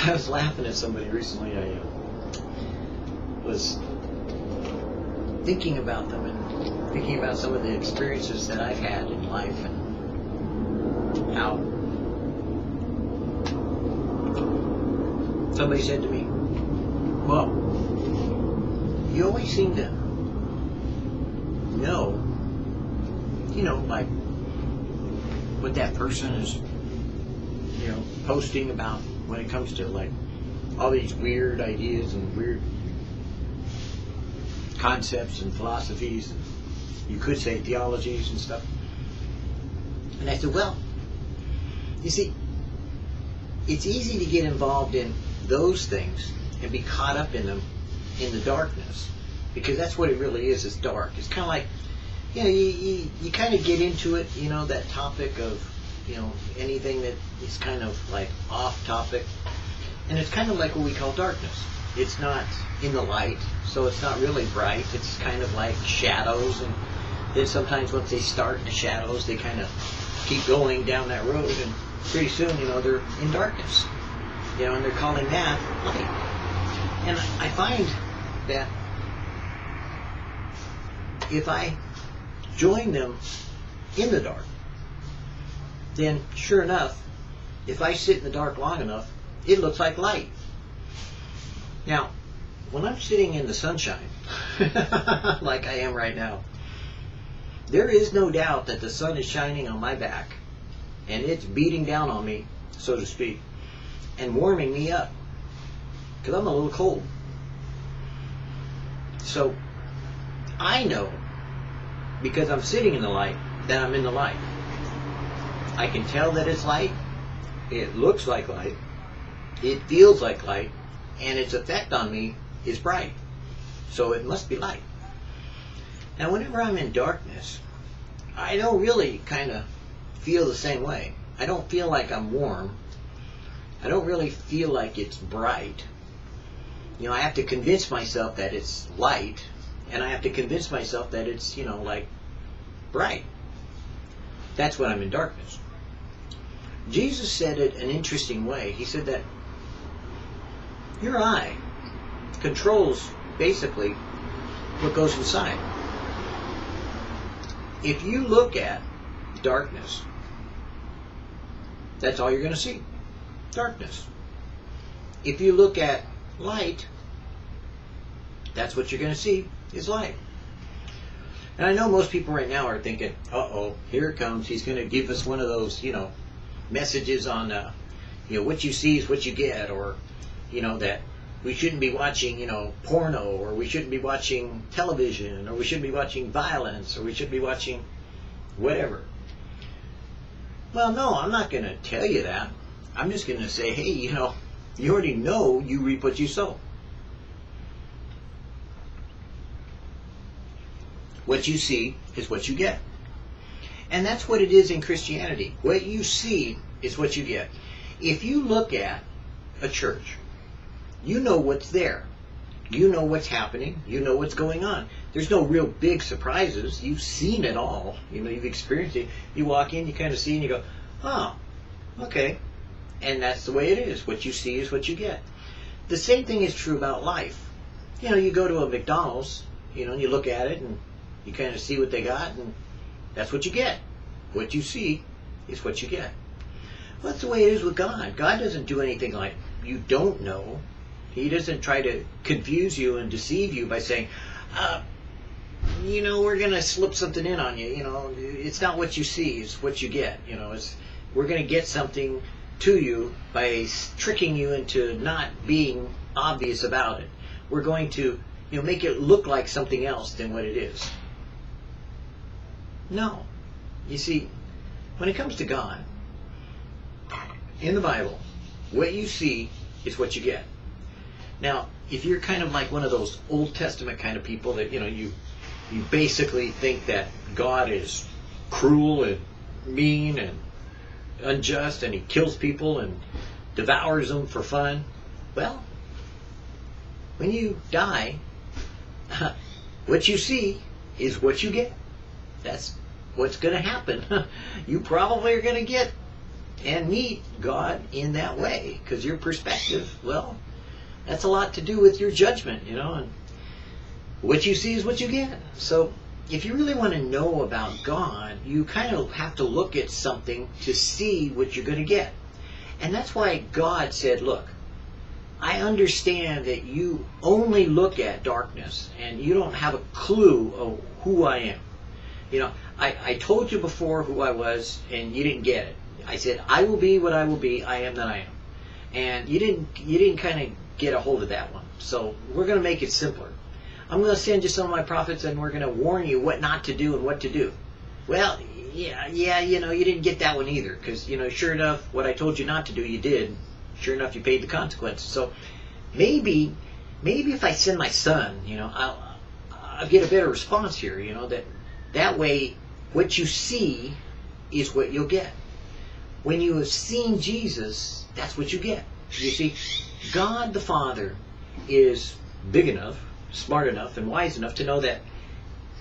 I was laughing at somebody recently. I was thinking about them and thinking about some of the experiences that I've had in life and how somebody said to me, well, you always seem to know, like what that person is, posting about when it comes to like all these weird ideas and weird concepts and philosophies, and you could say theologies and stuff. And I said, well, you see, it's easy to get involved in those things and be caught up in them in the darkness, because that's what it really is. It's dark. It's kind of like, you kind of get into it, that topic of, anything that is kind of like off topic. And it's kind of like what we call darkness. It's not in the light, so it's not really bright. It's kind of like shadows. And then sometimes once they start in the shadows, they kind of keep going down that road. And pretty soon, they're in darkness. And they're calling that light. And I find that if I join them in the dark, then sure enough, if I sit in the dark long enough, it looks like light. Now, when I'm sitting in the sunshine, like I am right now, there is no doubt that the sun is shining on my back, and it's beating down on me, so to speak, and warming me up, because I'm a little cold. So, I know, because I'm sitting in the light, that I'm in the light. I can tell that it's light, it looks like light, it feels like light, and its effect on me is bright. So it must be light. Now whenever I'm in darkness, I don't really kind of feel the same way. I don't feel like I'm warm. I don't really feel like it's bright. I have to convince myself that it's light, and I have to convince myself that it's, like bright. That's when I'm in darkness. Jesus said it an interesting way. He said that your eye controls basically what goes inside. If you look at darkness, that's all you're going to see. Darkness. If you look at light, that's what you're going to see is light. And I know most people right now are thinking, uh-oh, here it comes. He's going to give us one of those, messages on, what you see is what you get, or, that we shouldn't be watching, porno, or we shouldn't be watching television, or we shouldn't be watching violence, or we shouldn't be watching whatever. Well, no, I'm not going to tell you that. I'm just going to say, hey, you already know you reap what you sow. What you see is what you get. And that's what it is in Christianity. What you see is what you get. If you look at a church, you know what's there. You know what's happening. You know what's going on. There's no real big surprises. You've seen it all. You've experienced it. You walk in, you kind of see, and you go, oh, okay. And that's the way it is. What you see is what you get. The same thing is true about life. You go to a McDonald's, and you look at it, and you kind of see what they got, and that's what you get. What you see is what you get. Well, that's the way it is with God. God doesn't do anything like you don't know. He doesn't try to confuse you and deceive you by saying, we're going to slip something in on you. It's not what you see, it's what you get. We're going to get something to you by tricking you into not being obvious about it. We're going to make it look like something else than what it is. No. You see, when it comes to God, in the Bible, what you see is what you get. Now, if you're kind of like one of those Old Testament kind of people that, you basically think that God is cruel and mean and unjust and he kills people and devours them for fun, well, when you die, what you see is what you get. That's what's going to happen. You probably are going to get and meet God in that way. Because your perspective, well, that's a lot to do with your judgment, and what you see is what you get. So if you really want to know about God, you kind of have to look at something to see what you're going to get. And that's why God said, look, I understand that you only look at darkness and you don't have a clue of who I am. I told you before who I was and you didn't get it. I said, I will be what I will be, I am that I am. And you didn't kind of get a hold of that one. So we're going to make it simpler. I'm going to send you some of my prophets and we're going to warn you what not to do and what to do. Well, yeah, you didn't get that one either, because, sure enough, what I told you not to do, you did. Sure enough, you paid the consequences. So maybe if I send my son, I'll get a better response here, that way what you see is what you'll get. When you have seen Jesus, that's what you get. You see, God the Father is big enough, smart enough, and wise enough to know that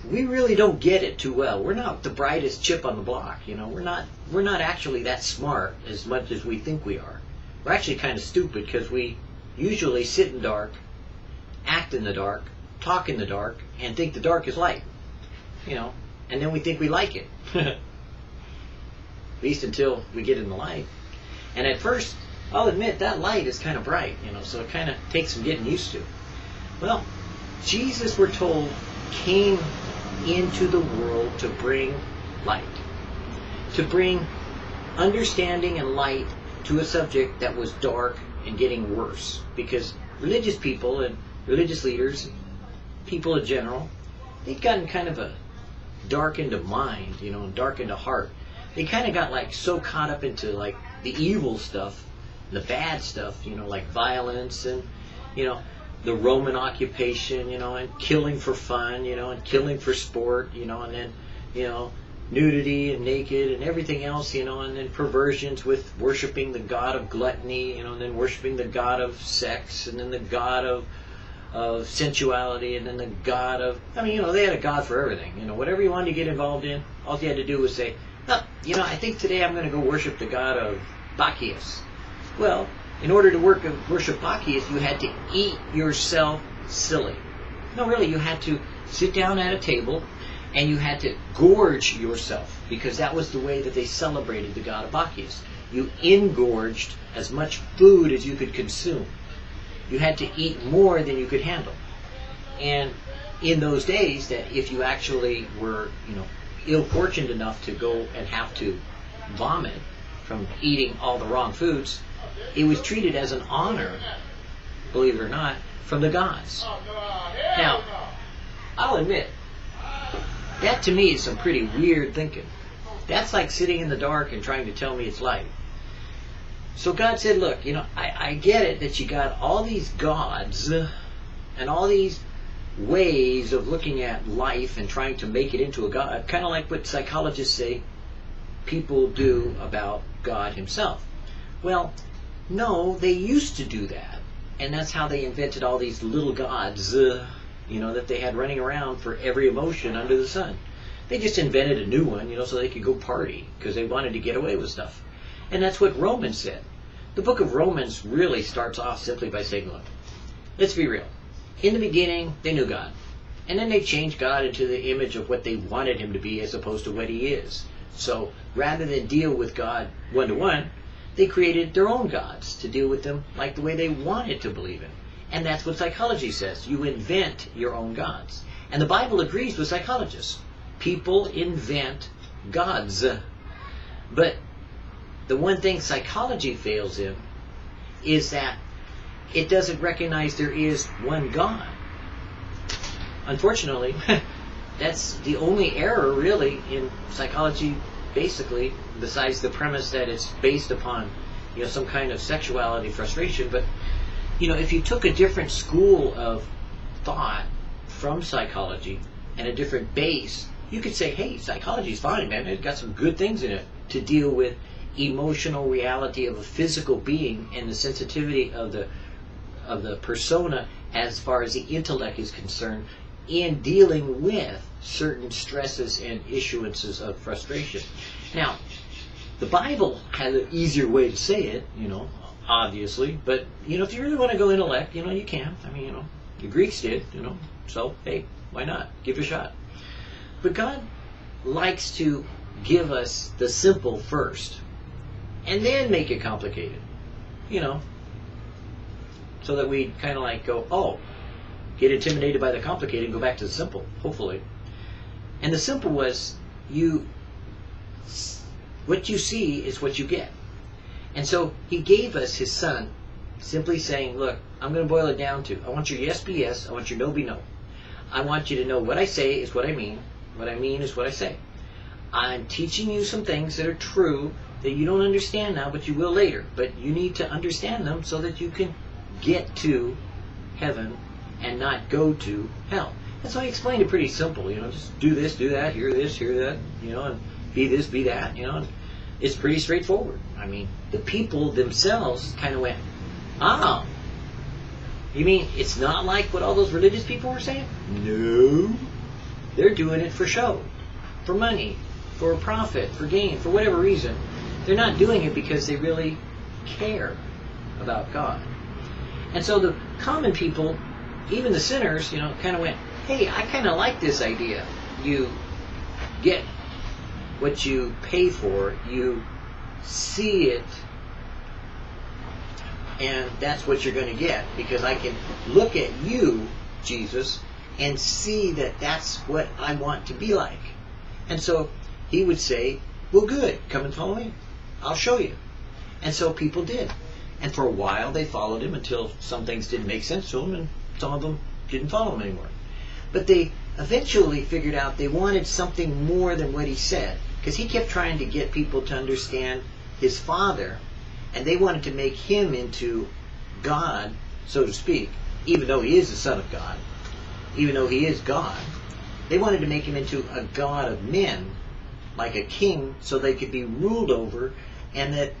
we really don't get it too well. We're not the brightest chip on the block, We're not actually that smart as much as we think we are. We're actually kind of stupid because we usually sit in the dark, act in the dark, talk in the dark, and think the dark is light. And then we think we like it. At least until we get in the light. And at first, I'll admit, that light is kind of bright, so it kind of takes some getting used to. Well, Jesus, we're told, came into the world to bring light. To bring understanding and light to a subject that was dark and getting worse. Because religious people and religious leaders, people in general, they'd gotten kind of a darkened of mind, and darkened of heart. They kind of got so caught up into the evil stuff, the bad stuff, like violence and, the Roman occupation, and killing for fun, and killing for sport, and then, nudity and naked and everything else, and then perversions with worshiping the god of gluttony, and then worshiping the god of sex, and then the god of sensuality, and then the god of, they had a god for everything, whatever you wanted to get involved in, all you had to do was say, oh, I think today I'm going to go worship the god of Bacchus. Well, in order to worship Bacchus, you had to eat yourself silly. No, really, you had to sit down at a table and you had to gorge yourself, because that was the way that they celebrated the god of Bacchus. You engorged as much food as you could consume. You had to eat more than you could handle. And in those days, that if you actually were, ill-fortuned enough to go and have to vomit from eating all the wrong foods, it was treated as an honor, believe it or not, from the gods. Now, I'll admit, that to me is some pretty weird thinking. That's like sitting in the dark and trying to tell me it's light. So God said, look, I get it that you got all these gods and all these ways of looking at life and trying to make it into a god, kind of like what psychologists say people do about God himself. Well, no, they used to do that. And that's how they invented all these little gods, that they had running around for every emotion under the sun. They just invented a new one, so they could go party, because they wanted to get away with stuff. And that's what Romans said. The book of Romans really starts off simply by saying, look, let's be real. In the beginning, they knew God. And then they changed God into the image of what they wanted him to be as opposed to what he is. So rather than deal with God one-to-one, they created their own gods to deal with them like the way they wanted to believe in. And that's what psychology says. You invent your own gods. And the Bible agrees with psychologists. People invent gods. But the one thing psychology fails in is that it doesn't recognize there is one God. Unfortunately, that's the only error really in psychology, basically, besides the premise that it's based upon some kind of sexuality frustration. But if you took a different school of thought from psychology and a different base, you could say, hey, psychology's fine, man. It's got some good things in it to deal with emotional reality of a physical being and the sensitivity of the persona as far as the intellect is concerned in dealing with certain stresses and issuances of frustration. Now, The Bible has an easier way to say it, obviously. But, if you really want to go intellect, you can. I mean, the Greeks did, So, hey, why not? Give it a shot. But God likes to give us the simple first. And then make it complicated. So that we kind of like go, get intimidated by the complicated and go back to the simple, hopefully. And the simple was, what you see is what you get. And so he gave us his son, simply saying, look, I'm going to boil it down to, I want your yes be yes, I want your no be no. I want you to know what I say is what I mean is what I say. I'm teaching you some things that are true that you don't understand now, but you will later. But you need to understand them so that you can get to heaven and not go to hell. And so I explained it pretty simple, just do this, do that, hear this, hear that, and be this, be that, and it's pretty straightforward. I mean, the people themselves kind of went, you mean it's not like what all those religious people were saying? No. They're doing it for show, for money, for profit, for gain, for whatever reason. They're not doing it because they really care about God. And so the common people, even the sinners, kind of went, hey, I kind of like this idea. You get what you pay for, you see it, and that's what you're going to get, because I can look at you, Jesus, and see that that's what I want to be like. And so he would say, well, good, come and follow me. I'll show you. And so people did. And for a while they followed him until some things didn't make sense to them, and some of them didn't follow him anymore. But they eventually figured out they wanted something more than what he said, because he kept trying to get people to understand his Father, and they wanted to make him into God, so to speak, even though he is the Son of God, even though he is God. They wanted to make him into a God of men, like a king, so they could be ruled over, and that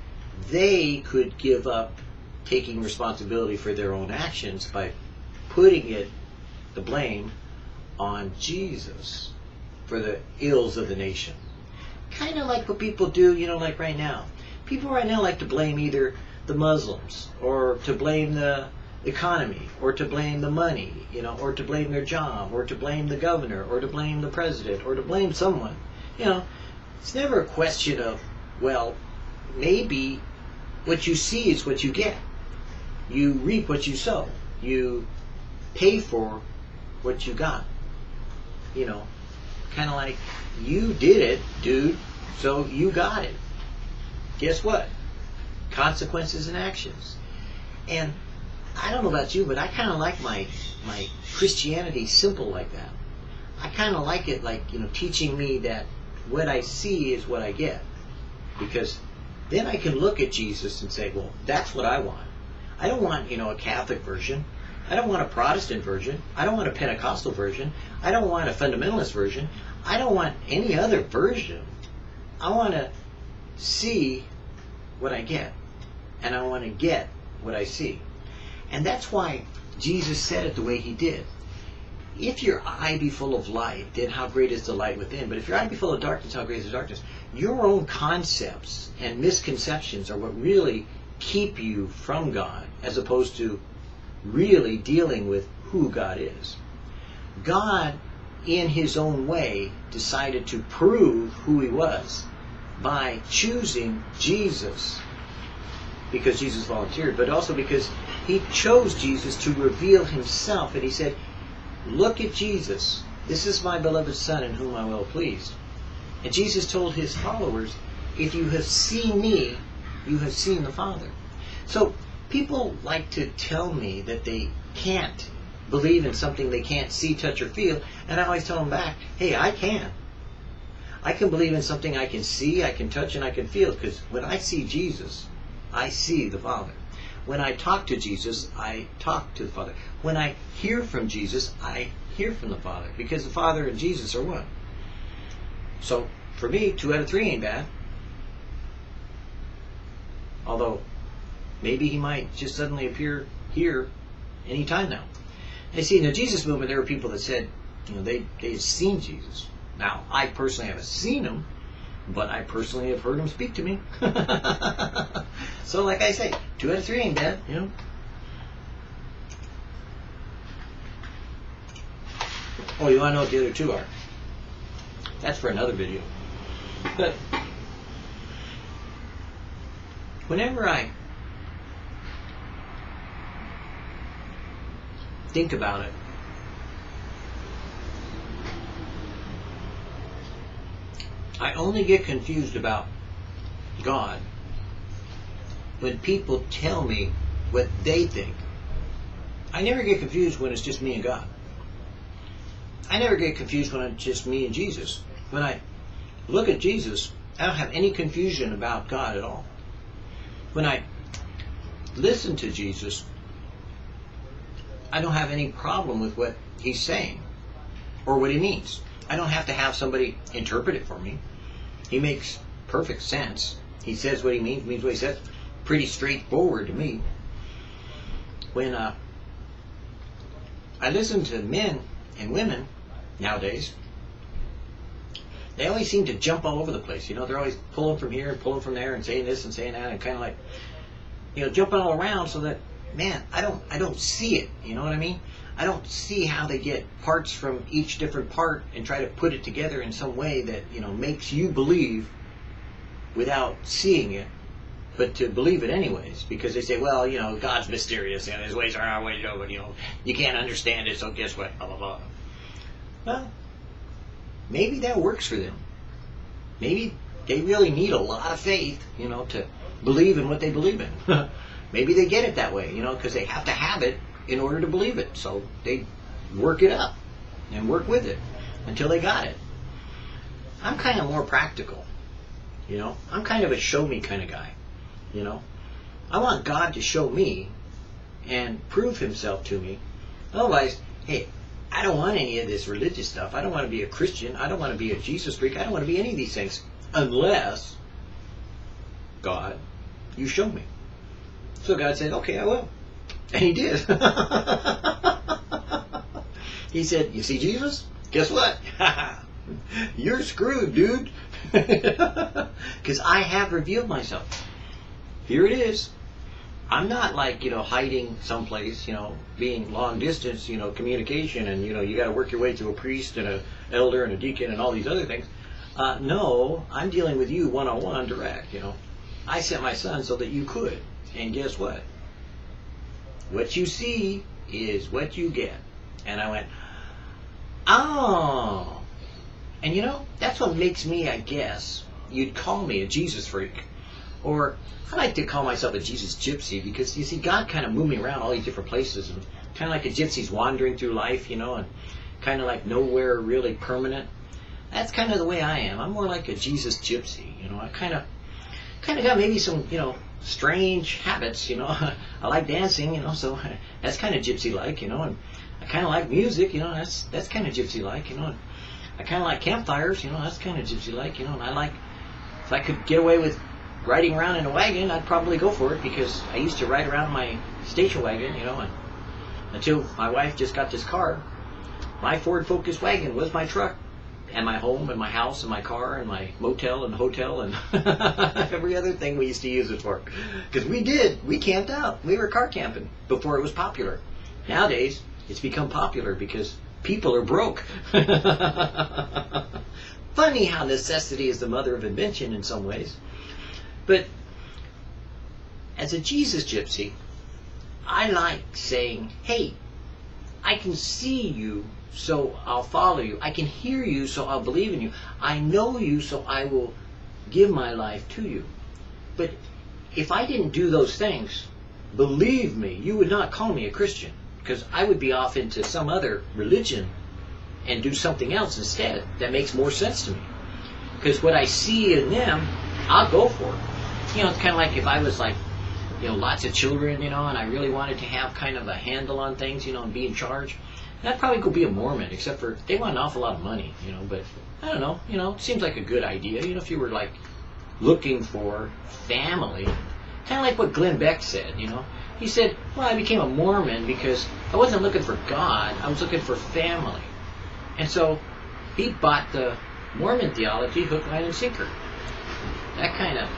they could give up taking responsibility for their own actions by putting the blame on Jesus for the ills of the nation. Kind of like what people do, like right now. People right now like to blame either the Muslims, or to blame the economy, or to blame the money, or to blame their job, or to blame the governor, or to blame the president, or to blame someone. It's never a question of, well, maybe what you see is what you get. You reap what you sow. You pay for what you got. Kind of like, you did it, dude, so you got it. Guess what? Consequences and actions. And I don't know about you, but I kind of like my Christianity simple like that. I kind of like it like, teaching me that what I see is what I get. Because then I can look at Jesus and say, well, that's what I want. I don't want, a Catholic version. I don't want a Protestant version. I don't want a Pentecostal version. I don't want a fundamentalist version. I don't want any other version. I want to see what I get. And I want to get what I see. And that's why Jesus said it the way he did. If your eye be full of light, then how great is the light within? But if your eye be full of darkness, how great is the darkness? Your own concepts and misconceptions are what really keep you from God, as opposed to really dealing with who God is. God, in his own way, decided to prove who he was by choosing Jesus, because Jesus volunteered, but also because he chose Jesus to reveal himself. And he said, look at Jesus. This is my beloved Son in whom I'm well pleased. And Jesus told his followers, if you have seen me, you have seen the Father. So people like to tell me that they can't believe in something they can't see, touch, or feel. And I always tell them back, hey, I can. I can believe in something I can see, I can touch, and I can feel. Because when I see Jesus, I see the Father. When I talk to Jesus, I talk to the Father. When I hear from Jesus, I hear from the Father. Because the Father and Jesus are one. So, for me, 2 out of 3 ain't bad. Although, maybe he might just suddenly appear here any time now. And see, in the Jesus movement, there were people that said, they had seen Jesus. Now, I personally haven't seen him, but I personally have heard him speak to me. So like I say, 2 out of 3 ain't bad, you know. Oh, you want to know what the other 2 are? That's for another video. But whenever I think about it, I only get confused about God when people tell me what they think. I never get confused when it's just me and God. I never get confused when it's just me and Jesus. When I look at Jesus, I don't have any confusion about God at all. When I listen to Jesus, I don't have any problem with what he's saying or what he means. I don't have to have somebody interpret it for me. He makes perfect sense. He says what he means what he says. Pretty straightforward to me. When I listen to men and women nowadays, they always seem to jump all over the place. You know, they're always pulling from here and pulling from there and saying this and saying that and kind of like, you know, jumping all around so that, man, I don't see it. You know what I mean? I don't see how they get parts from each different part and try to put it together in some way that, you know, makes you believe without seeing it, but to believe it anyways, because they say, well, you know, God's mysterious and his ways are our ways, but, you know, you can't understand it, so guess what, blah, blah, blah. Well, maybe that works for them. Maybe they really need a lot of faith, you know, to believe in what they believe in. Maybe they get it that way, you know, because they have to have it in order to believe it. So they work it up and work with it until they got it. I'm kind of more practical, you know. I'm kind of a show me kind of guy, you know. I want God to show me and prove himself to me. Otherwise, hey, I don't want any of this religious stuff. I don't want to be a Christian. I don't want to be a Jesus freak. I don't want to be any of these things unless, God, you show me. So God said, okay, I will. And he did. He said, you see Jesus? Guess what? You're screwed, dude. Because I have revealed myself. Here it is. I'm not like, you know, hiding someplace, you know, being long distance, you know, communication, and, you know, you got to work your way to a priest and an elder and a deacon and all these other things. No, I'm dealing with you one-on-one, direct, you know. I sent my son so that you could. And guess what? What you see is what you get. And I went, oh. And you know, that's what makes me, I guess, you'd call me a Jesus freak. Or I like to call myself a Jesus gypsy, because you see, God kind of moved me around all these different places, and kind of like a gypsy's wandering through life, you know, and kind of like nowhere really permanent. That's kind of the way I am. I'm more like a Jesus gypsy, you know. I kind of got maybe some, you know, strange habits, you know. I like dancing, you know, so that's kind of gypsy-like, you know. And I kind of like music, you know. That's kind of gypsy-like, you know. And I kind of like campfires, you know. That's kind of gypsy-like, you know. And I like, if I could get away with riding around in a wagon, I'd probably go for it, because I used to ride around my station wagon, you know, and until my wife just got this car, my Ford Focus wagon was my truck, and my home, and my house, and my car, and my motel, and hotel, and every other thing we used to use it for. Because we camped out. We were car camping before it was popular. Nowadays, it's become popular because people are broke. Funny how necessity is the mother of invention in some ways. But as a Jesus gypsy, I like saying, hey, I can see you, so I'll follow you. I can hear you, so I'll believe in you. I know you, so I will give my life to you. But if I didn't do those things, believe me, you would not call me a Christian, because I would be off into some other religion and do something else instead that makes more sense to me. Because what I see in them, I'll go for it. You know, it's kind of like if I was like, you know, lots of children, you know, and I really wanted to have kind of a handle on things, you know, and be in charge. I'd probably go be a Mormon, except for they want an awful lot of money, you know, but I don't know, you know, it seems like a good idea, you know, if you were like looking for family, kind of like what Glenn Beck said, you know. He said, well, I became a Mormon because I wasn't looking for God, I was looking for family. And so he bought the Mormon theology hook, line, and sinker. that kind of,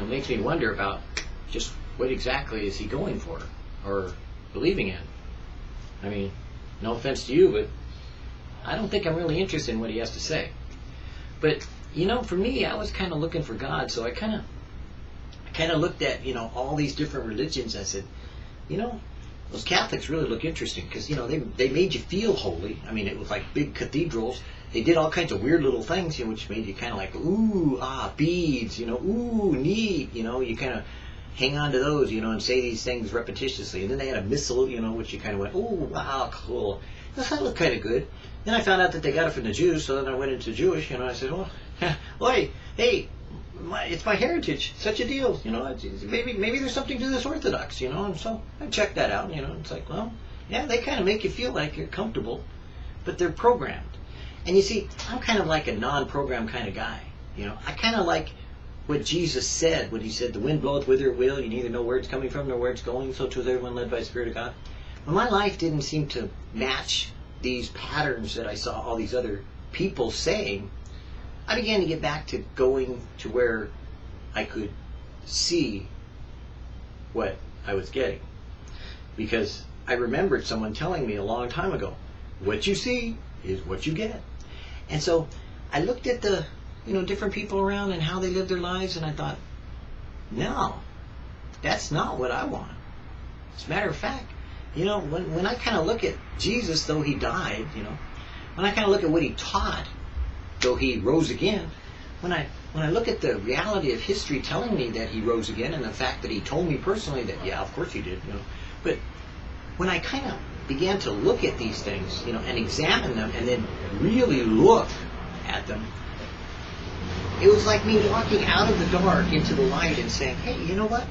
makes me wonder about just what exactly is he going for or believing in. I mean, no offense to you, but I don't think I'm really interested in what he has to say. But, for me, I was kind of looking for God, so I kind of looked at, all these different religions. I said, those Catholics really look interesting because, they made you feel holy. I mean, it was like big cathedrals. They did all kinds of weird little things, which made you kind of like, ooh, beads, ooh, neat, you kind of hang on to those, and say these things repetitiously. And then they had a missal, which you kind of went, ooh, wow, cool. That looked kind of good. Then I found out that they got it from the Jews, so then I went into Jewish, I said, well, hey, it's my heritage, such a deal, maybe there's something to this Orthodox, and so I checked that out, it's like, well, yeah, they kind of make you feel like you're comfortable, but they're programmed. And you see, I'm kind of like a non-programmed kind of guy, I kind of like what Jesus said when he said, the wind bloweth whither it will, you neither know where it's coming from nor where it's going, so too is everyone led by the Spirit of God. When my life didn't seem to match these patterns that I saw all these other people saying, I began to get back to going to where I could see what I was getting. Because I remembered someone telling me a long time ago, what you see is what you get. And so I looked at the different people around and how they lived their lives, and I thought, no, that's not what I want. As a matter of fact, when I kind of look at Jesus, though he died, when I kind of look at what he taught, though he rose again, when I look at the reality of history telling me that he rose again, and the fact that he told me personally that, yeah, of course he did, but when I kind of began to look at these things, and examine them, and then really look at them, it was like me walking out of the dark into the light and saying, hey, you know what?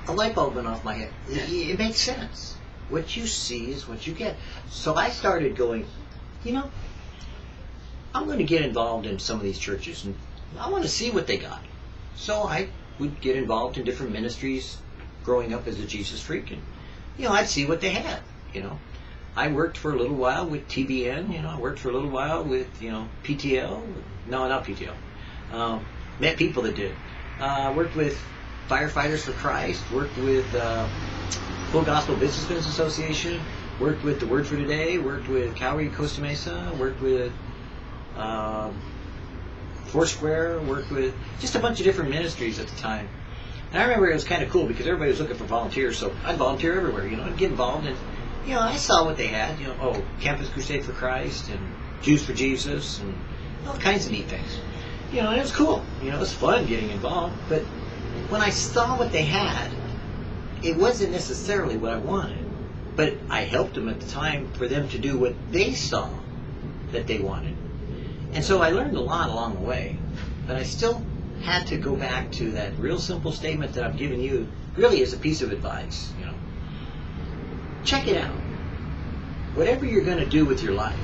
A light bulb went off my head. It makes sense. What you see is what you get. So I started going, I'm going to get involved in some of these churches, and I want to see what they got. So I would get involved in different ministries growing up as a Jesus freak, and I'd see what they had. I worked for a little while with TBN, I worked for a little while with, PTL. No, not PTL. Met people that did. Worked with Firefighters for Christ, worked with Full Gospel Businessmen's Association, worked with The Word for Today, worked with Calvary Costa Mesa, worked with Foursquare, worked with just a bunch of different ministries at the time. And I remember it was kind of cool because everybody was looking for volunteers, so I'd volunteer everywhere, I'd get involved, and I saw what they had, Campus Crusade for Christ, and Jews for Jesus, and all kinds of neat things. And it was cool, it was fun getting involved, but when I saw what they had, it wasn't necessarily what I wanted, but I helped them at the time for them to do what they saw that they wanted. And so I learned a lot along the way, but I still had to go back to that real simple statement that I've given you, really as a piece of advice, Check it out. Whatever you're going to do with your life,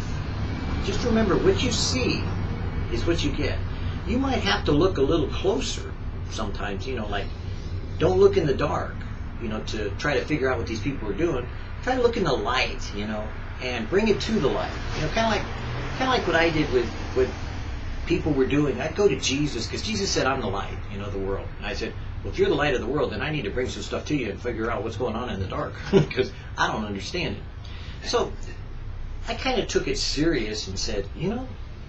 just remember what you see is what you get. You might have to look a little closer sometimes, like don't look in the dark, to try to figure out what these people are doing. Try to look in the light, and bring it to the light. Kind of like what I did with what people were doing. I'd go to Jesus because Jesus said, I'm the light, the world. And I said, well, if you're the light of the world, then I need to bring some stuff to you and figure out what's going on in the dark because I don't understand it. So I kind of took it serious and said,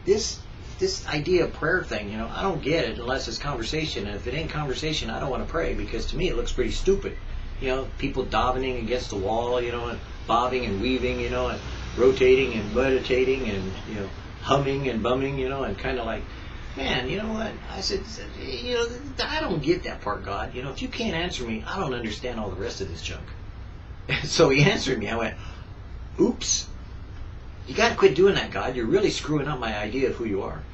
this idea of prayer thing, I don't get it unless it's conversation. And if it ain't conversation, I don't want to pray because to me it looks pretty stupid. People davening against the wall, and bobbing and weaving, and rotating and meditating and, humming and bumming, and kind of like, man, you know what? I said, I don't get that part, God. If you can't answer me, I don't understand all the rest of this junk. So he answered me. I went, oops. You got to quit doing that, God. You're really screwing up my idea of who you are.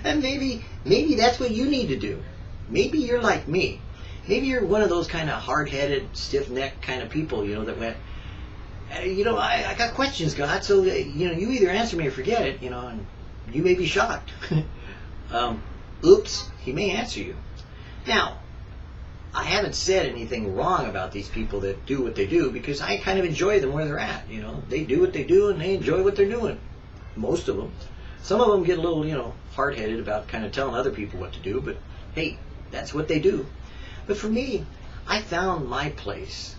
And maybe that's what you need to do. Maybe you're like me. Maybe you're one of those kind of hard-headed, stiff-necked kind of people, that went, I got questions, God, so, you either answer me or forget it, and you may be shocked. Oops, he may answer you. Now, I haven't said anything wrong about these people that do what they do because I kind of enjoy them where they're at, They do what they do and they enjoy what they're doing. most of them. Some of them get a little, hard-headed about kind of telling other people what to do, but hey, that's what they do. But for me, I found my place,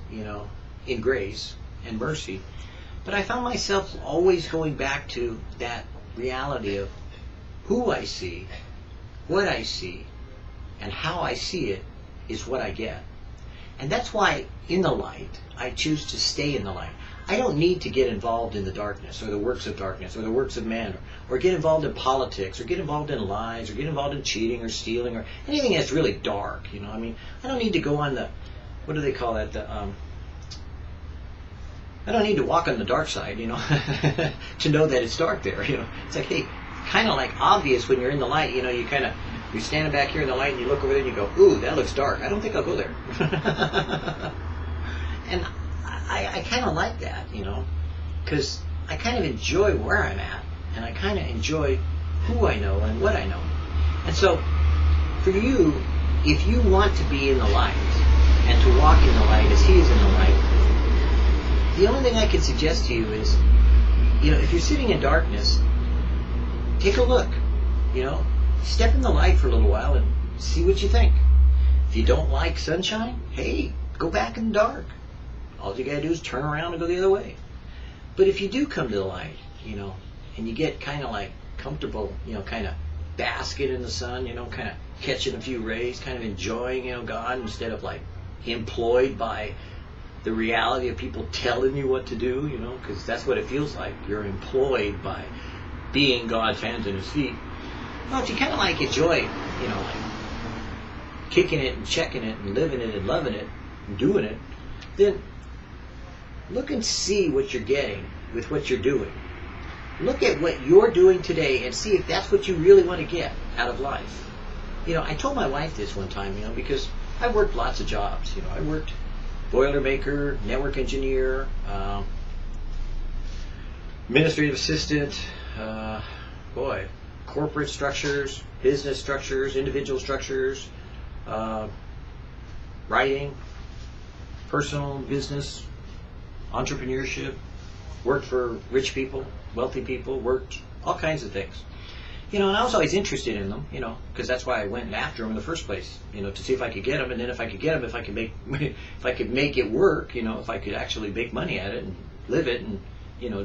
in grace and mercy. But I found myself always going back to that reality of who I see, what I see, and how I see it is what I get. And that's why in the light, I choose to stay in the light. I don't need to get involved in the darkness or the works of darkness or the works of man or get involved in politics or get involved in lies or get involved in cheating or stealing or anything that's really dark. I don't need to go on the, what do they call that? I don't need to walk on the dark side, to know that it's dark there. It's like, hey, kind of like obvious when you're in the light. You're standing back here in the light and you look over there and you go, ooh, that looks dark. I don't think I'll go there. And I kind of like that, because I kind of enjoy where I'm at, and I kind of enjoy who I know and what I know. And so, for you, if you want to be in the light and to walk in the light as He is in the light, the only thing I can suggest to you is, if you're sitting in darkness, take a look, step in the light for a little while and see what you think. If you don't like sunshine, hey, go back in the dark. All you gotta do is turn around and go the other way. But if you do come to the light, and you get kind of like comfortable, kind of basking in the sun, kind of catching a few rays, kind of enjoying, God, instead of like employed by the reality of people telling you what to do, because that's what it feels like. You're employed by being God's hands and His feet. Well, if you kind of like enjoy, like kicking it and checking it and living it and loving it and doing it, then look and see what you're getting with what you're doing. Look at what you're doing today and see if that's what you really want to get out of life. I told my wife this one time, because I worked lots of jobs. I worked boilermaker, network engineer, administrative assistant, corporate structures, business structures, individual structures, writing, personal business, entrepreneurship, worked for rich people, wealthy people, worked all kinds of things. And I was always interested in them, because that's why I went after them in the first place, to see if I could get them, and then if I could get them, if I could make it work, if I could actually make money at it and live it and,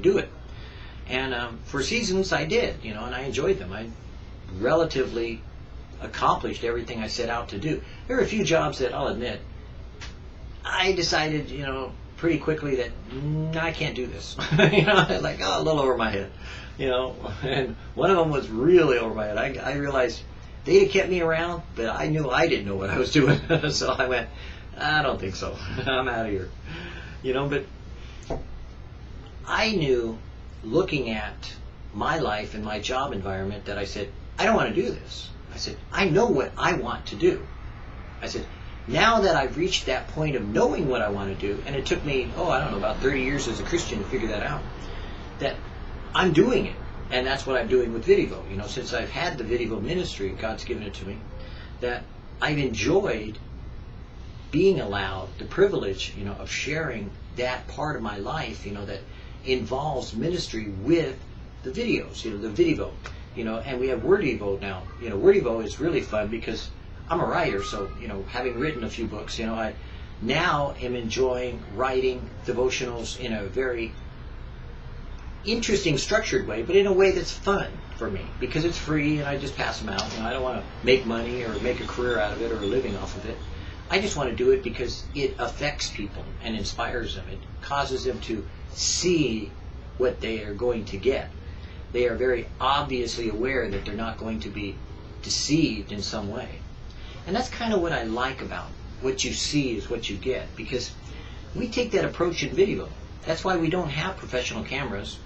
do it. And for seasons I did, and I enjoyed them. I relatively accomplished everything I set out to do. There are a few jobs that I'll admit, I decided, pretty quickly that I can't do this. Like, a little over my head. And one of them was really over my head. I realized they'd have kept me around, but I knew I didn't know what I was doing. So I went, I don't think so. I'm out of here. But I knew, looking at my life and my job environment, that I said, I don't want to do this. I said, I know what I want to do. I said, now that I've reached that point of knowing what I want to do, and it took me, about 30 years as a Christian to figure that out, that I'm doing it. And that's what I'm doing with VidDevo. Since I've had the VidDevo ministry, God's given it to me, that I've enjoyed being allowed the privilege, of sharing that part of my life, that involves ministry with the videos, the VidDevo, and we have VidDevo now. VidDevo is really fun because I'm a writer, so, having written a few books, I now am enjoying writing devotionals in a very interesting, structured way, but in a way that's fun for me because it's free and I just pass them out. I don't want to make money or make a career out of it or a living off of it. I just want to do it because it affects people and inspires them. It causes them to see what they are going to get. They are very obviously aware that they're not going to be deceived in some way. And that's kind of what I like about what you see is what you get, because we take that approach in VidDevo. That's why we don't have professional cameras.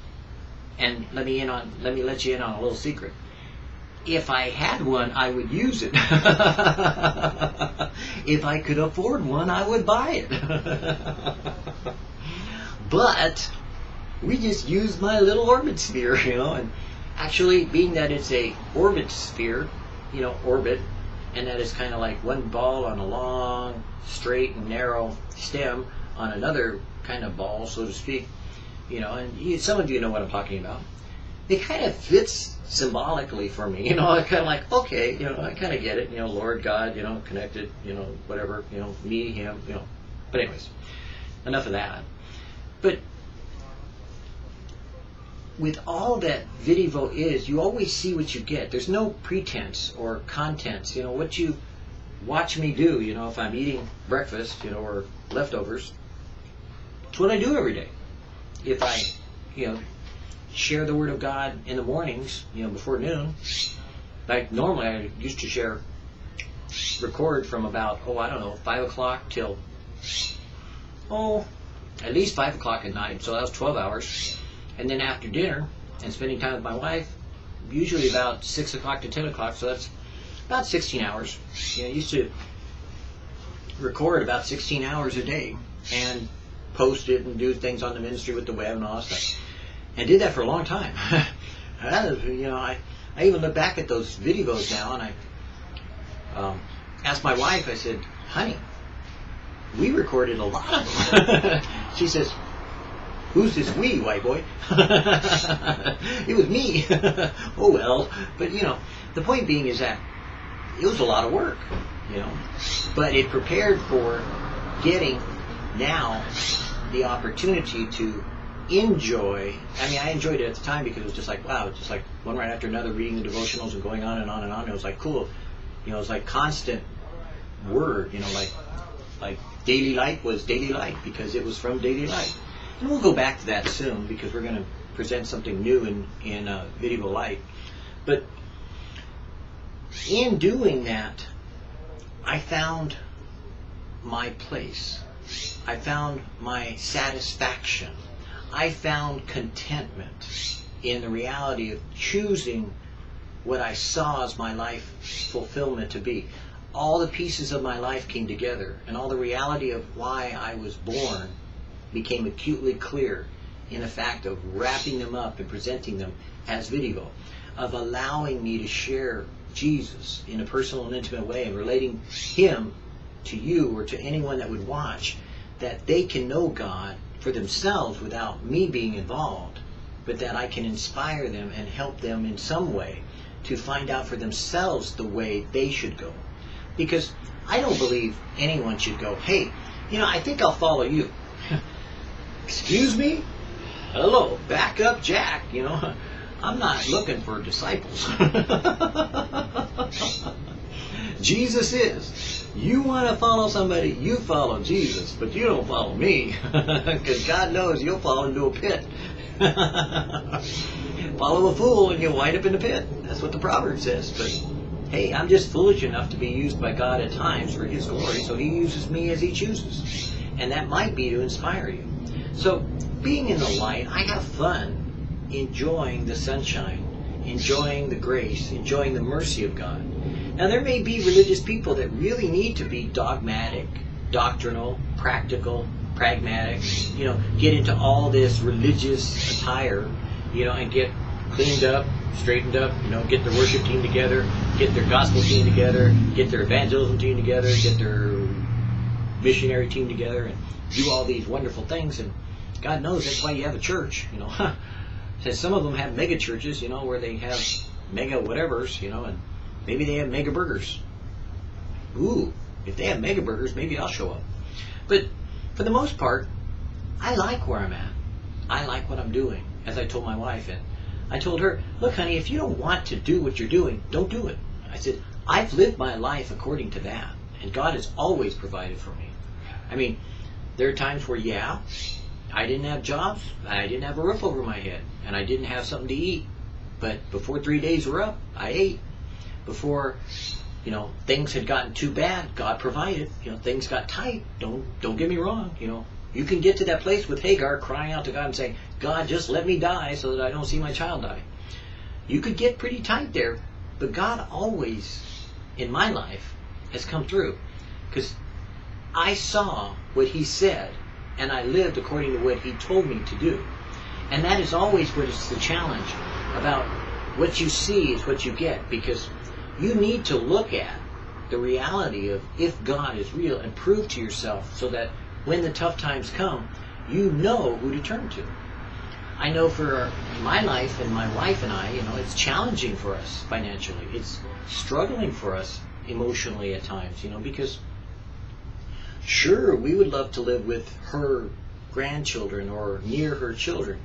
And let me let you in on a little secret. If I had one, I would use it. If I could afford one, I would buy it. But we just use my little orbit sphere, and actually, being that it's a orbit sphere, orbit, and that is kind of like one ball on a long, straight and narrow stem on another kind of ball, so to speak, and some of you know what I'm talking about. it kind of fits symbolically for me. You know, I kind of like, okay, you know, I kind of get it. You know, Lord, God, you know, connected, you know, whatever, you know, me, him, you know. But anyways, enough of that. But with all that VidDevo is, you always see what you get. There's no pretense or contents. You know, what you watch me do, you know, if I'm eating breakfast, you know, or leftovers, it's what I do every day. If I, you know, share the Word of God in the mornings, you know, before noon, like normally I used to record from about, I don't know, 5 o'clock till, at least 5 o'clock at night, so that was 12 hours. And then after dinner and spending time with my wife, usually about 6 o'clock to 10 o'clock, so that's about 16 hours. You know, I used to record about 16 hours a day and post it and do things on the ministry with the web and all that stuff. And did that for a long time. You know, I even look back at those VidDevos now, and I asked my wife, I said, honey, we recorded a lot of them. She says, who's this we, white boy? It was me. Oh well. But you know, the point being is that it was a lot of work, you know. But it prepared for getting now the opportunity to enjoy. I mean, I enjoyed it at the time because it was just like, wow, it's just like one right after another, reading the devotionals and going on and on and on. It was like cool. You know, it was like constant word, you know, like Daily Light was Daily Light because it was from Daily Light. And we'll go back to that soon because we're going to present something new in VidDevoLight. But in doing that, I found my place. I found my satisfaction. I found contentment in the reality of choosing what I saw as my life fulfillment to be. All the pieces of my life came together, and all the reality of why I was born became acutely clear in the fact of wrapping them up and presenting them as VidDevo, of allowing me to share Jesus in a personal and intimate way and relating Him to you or to anyone that would watch, that they can know God for themselves without me being involved, but that I can inspire them and help them in some way to find out for themselves the way they should go. Because I don't believe anyone should go, hey, you know, I think I'll follow you. Excuse me? Hello, back up Jack, you know. I'm not looking for disciples. Jesus is. You want to follow somebody, you follow Jesus, but you don't follow me. Because God knows you'll fall into a pit. Follow a fool and you'll wind up in the pit. That's what the proverb says. But hey, I'm just foolish enough to be used by God at times for His glory, so He uses me as He chooses. And that might be to inspire you. So, being in the light, I have fun enjoying the sunshine, enjoying the grace, enjoying the mercy of God. Now, there may be religious people that really need to be dogmatic, doctrinal, practical, pragmatic, you know, get into all this religious attire, you know, and get cleaned up, straightened up, you know, get their worship team together, get their gospel team together, get their evangelism team together, get their missionary team together, and do all these wonderful things. And God knows that's why you have a church, you know. Since some of them have mega churches, you know, where they have mega whatevers, you know, and maybe they have mega burgers. Ooh, if they have mega burgers, maybe I'll show up. But for the most part, I like where I'm at. I like what I'm doing, as I told my wife. And I told her, look, honey, if you don't want to do what you're doing, don't do it. I said, I've lived my life according to that, and God has always provided for me. I mean, there are times where, yeah, I didn't have jobs, I didn't have a roof over my head, and I didn't have something to eat. But before 3 days were up, I ate. Before, you know, things had gotten too bad, God provided. You know, things got tight. Don't get me wrong. You know, you can get to that place with Hagar crying out to God and saying, God, just let me die so that I don't see my child die. You could get pretty tight there, but God always, in my life, has come through. Because I saw what He said, and I lived according to what He told me to do. And that is always what is the challenge about what you see is what you get, because you need to look at the reality of if God is real and prove to yourself so that when the tough times come, you know who to turn to. I know for my life and my wife and I, it's challenging for us financially. It's struggling for us emotionally at times, because sure, we would love to live with her grandchildren or near her children,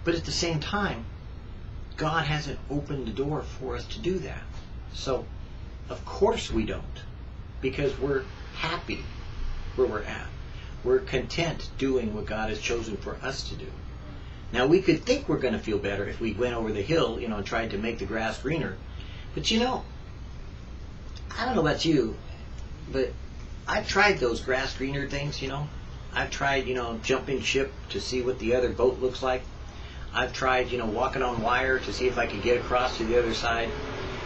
but at the same time, God hasn't opened the door for us to do that. So, of course we don't, because we're happy where we're at. We're content doing what God has chosen for us to do. Now, we could think we're going to feel better if we went over the hill, and tried to make the grass greener. But I don't know about you, but I've tried those grass greener things, I've tried, jumping ship to see what the other boat looks like. I've tried, walking on wire to see if I could get across to the other side.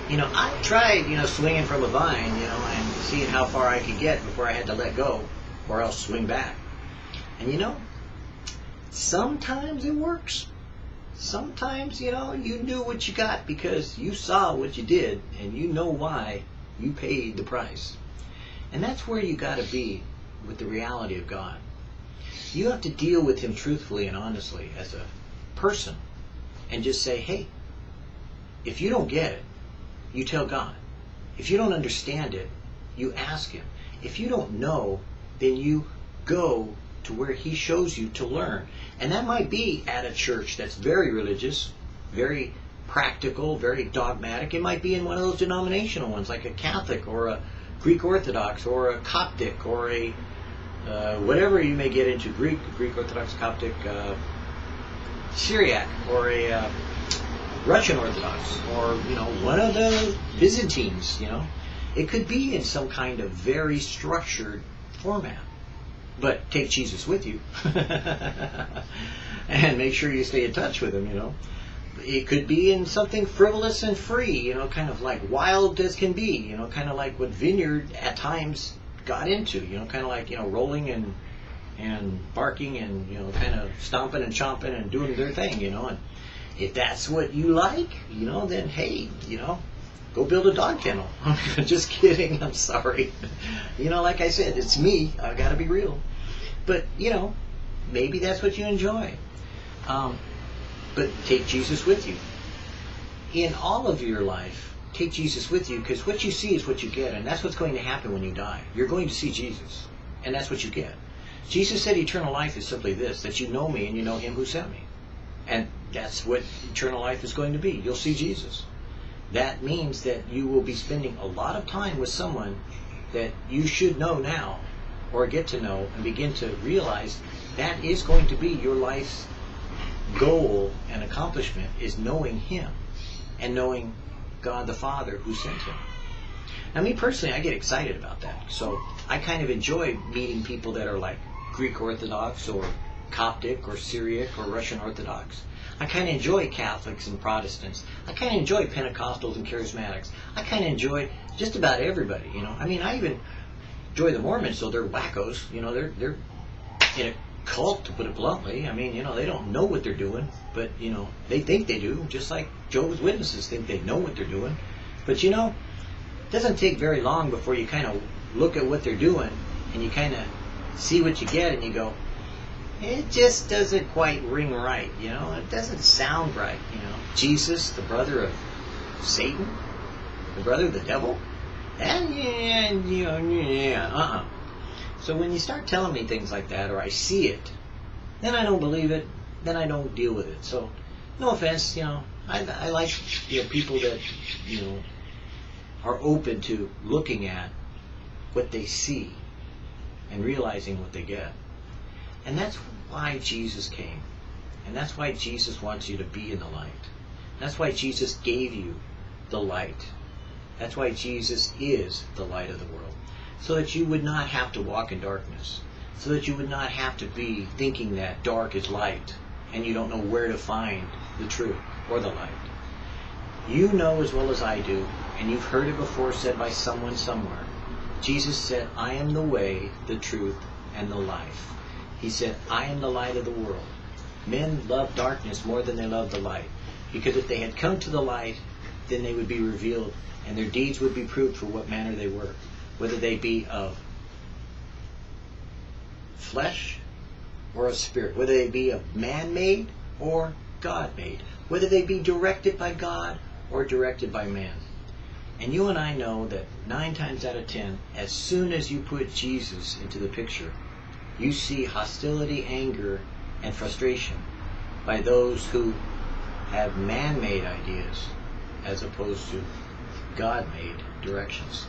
I've tried, swinging from a vine, and seeing how far I could get before I had to let go or else swing back. And sometimes it works. Sometimes, you knew what you got because you saw what you did and you know why you paid the price. And that's where you got to be with the reality of God. You have to deal with Him truthfully and honestly as a person and just say, hey, if you don't get it, you tell God. If you don't understand it, you ask Him. If you don't know, then you go to where He shows you to learn. And that might be at a church that's very religious, very practical, very dogmatic. It might be in one of those denominational ones, like a Catholic or a Greek Orthodox or a Coptic or a whatever you may get into, Greek Orthodox, Coptic, Syriac, or a Russian Orthodox, or one of the Byzantines. It could be in some kind of very structured format. But take Jesus with you, and make sure you stay in touch with Him. It could be in something frivolous and free, kind of like wild as can be, kind of like what Vineyard at times got into, kind of like, rolling and barking and, kind of stomping and chomping and doing their thing, and if that's what you like, then hey, go build a dog kennel. Just kidding, I'm sorry. Like I said, it's me, I gotta be real. But, maybe that's what you enjoy. But take Jesus with you. In all of your life, take Jesus with you, because what you see is what you get, and that's what's going to happen when you die. You're going to see Jesus, and that's what you get. Jesus said eternal life is simply this, that you know me and you know Him who sent me. And that's what eternal life is going to be. You'll see Jesus. That means that you will be spending a lot of time with someone that you should know now, or get to know and begin to realize that is going to be your life's goal and accomplishment, is knowing Him and knowing God the Father who sent Him. Now, me personally, I get excited about that. So I kind of enjoy meeting people that are like Greek Orthodox or Coptic or Syriac or Russian Orthodox. I kind of enjoy Catholics and Protestants. I kind of enjoy Pentecostals and Charismatics. I kind of enjoy just about everybody, I mean, I even enjoy the Mormons, so they're wackos. They're in a cult, to put it bluntly. I mean, they don't know what they're doing, but, they think they do, just like Jehovah's Witnesses think they know what they're doing. But, it doesn't take very long before you kind of look at what they're doing and you kind of see what you get and you go, it just doesn't quite ring right, it doesn't sound right, Jesus, the brother of Satan, the brother of the devil, and So when you start telling me things like that, or I see it, then I don't believe it, then I don't deal with it. So, no offense, I like people that, are open to looking at what they see and realizing what they get. And that's why Jesus came. And that's why Jesus wants you to be in the light. That's why Jesus gave you the light. That's why Jesus is the light of the world. So that you would not have to walk in darkness. So that you would not have to be thinking that dark is light and you don't know where to find the truth or the light. You know as well as I do, and you've heard it before said by someone somewhere. Jesus said, I am the way, the truth, and the life. He said, I am the light of the world. Men love darkness more than they love the light. Because if they had come to the light, then they would be revealed, and their deeds would be proved for what manner they were. Whether they be of flesh or of spirit. Whether they be of man-made or God-made, whether they be directed by God or directed by man. And you and I know that 9 times out of 10, as soon as you put Jesus into the picture, you see hostility, anger, and frustration by those who have man-made ideas as opposed to God-made directions.